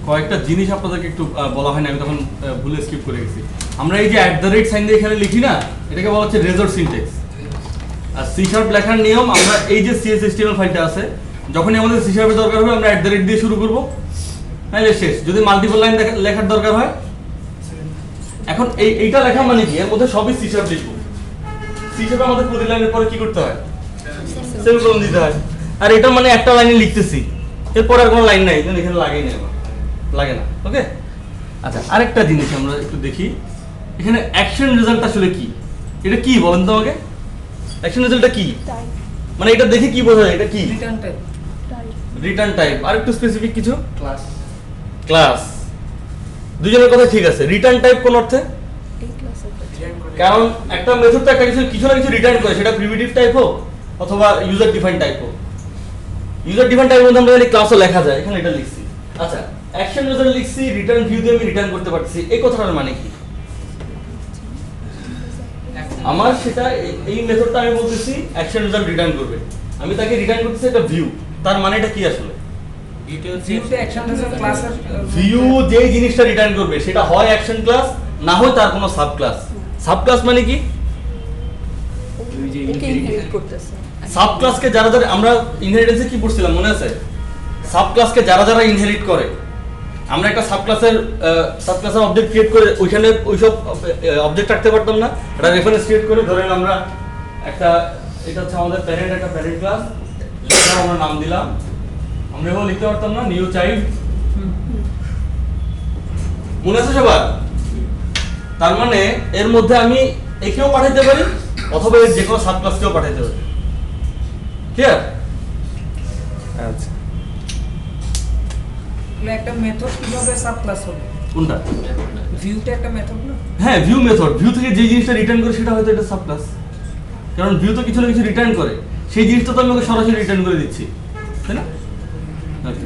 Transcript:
কয়েকটা জিনিস আপনাদেরকে একটু বলা হয়নি, আমি তখন ভুলে স্কিপ করে গেছি। আমরা এই যে সাইন দিয়ে এখানে লিখি না, এটাকে বলা হচ্ছে রেজর সিনট্যাক্স। আর সি শার্প লেখার নিয়ম, আমরা এই যে CSHTML ফাইলটা আছে, যখনই আমাদের সি শার্পের দরকার হবে আমরা দিয়ে শুরু করব, তাহলে শেষ। যদি মাল্টিপল লাইন লেখার দরকার হয়, এখন এইটা লেখা মানে কি, এর মধ্যে সবই সি শার্প লিখবো। সি শার্পে আমাদের প্রতি লাইনের পরে কি করতে হয়, সেমিকোলন দিতে হয়। আর এটা মানে একটা লাইনে লিখতেছি, এরপর আর কোনো লাইন নাই, এখানে লাগেই না, লাগে না। ওকে, আচ্ছা আরেকটা জিনিস আমরা একটু দেখি, এখানে অ্যাকশন রেজাল্ট আসলে কি, এটা কি বলেন তো আমাকে? অ্যাকশন রেজাল্টটা কি, মানে এটা দেখে কি বোঝা যায় এটা কি? Return type. আর একটু স্পেসিফিক কিছু, ক্লাস। দুজনের কথা ঠিক আছে। রিটার্ন টাইপ কোন অর্থে? কারণ একটা মেথড তো একটা কিছু না কিছু রিটার্ন করে, সেটা প্রিমিটিভ টাইপ হোক অথবা ইউজার ডিফাইন টাইপ হোক। ইউজার ডিফাইন টাইপের মধ্যে আমরা যদি ক্লাসও লেখা যায়, এখানে এটা লিখছি। আচ্ছা, অ্যাকশন রেজাল্ট লিখছি, রিটার্ন ভিউ দিয়ে আমি রিটার্ন করতে পারছি, এই কথাটার মানে কি? আমার সেটা এই মেথডটা আমি বলতেছি অ্যাকশন রেজাল্ট রিটার্ন করবে, আমি তাকে রিটার্ন করতেছি একটা ভিউ, তার মানেটা কি আসলে? ভিউ যে জিনিসটা রিটার্ন করবে সেটা হয় অ্যাকশন ক্লাস, না হয় তার কোনো সাব ক্লাস। সাব ক্লাস মানে কি? সাব ক্লাসকে যারা যারা আমরা ইনহেরিটেন্সে কি পড়ছিলাম মনে আছে? সাব ক্লাসকে যারা যারা ইনহেরিট করে, আমরা একটা সাব ক্লাসের অবজেক্ট ক্রিয়েট করে ওইখানে ওইসব অবজেক্ট রাখতে পারতাম না? এটা রেফারেন্স ক্রিয়েট করে ধরেন আমরা একটা, এটা হচ্ছে আমাদের প্যারেন্ট, একটা প্যারেন্ট ক্লাস, এটা আমরা নাম দিলাম, আমরা এভাবে লিখতে পারতাম না, নিউ চাইল্ড। মনে আছে সবার? তার মানে এর মধ্যে আমি একেও পাঠাইতে পারি অথবা এর যে কোনো সাব ক্লাসকেও পাঠাইতে পারি। ক্লিয়ার? আচ্ছা, একটা মেথড কিভাবে সাব ক্লাস হবে? কোনটা? ভিউটা একটা মেথড না? হ্যাঁ, ভিউ মেথড। ভিউ থেকে যে জিনিসটা রিটার্ন করে সেটা হয়তো এটা সাব ক্লাস, কারণ ভিউ তো কিছু না কিছু রিটার্ন করে, সেই জিনিসটা তো আমি ওকে সরাসরি রিটার্ন করে দিচ্ছি, তাই না? ওকে।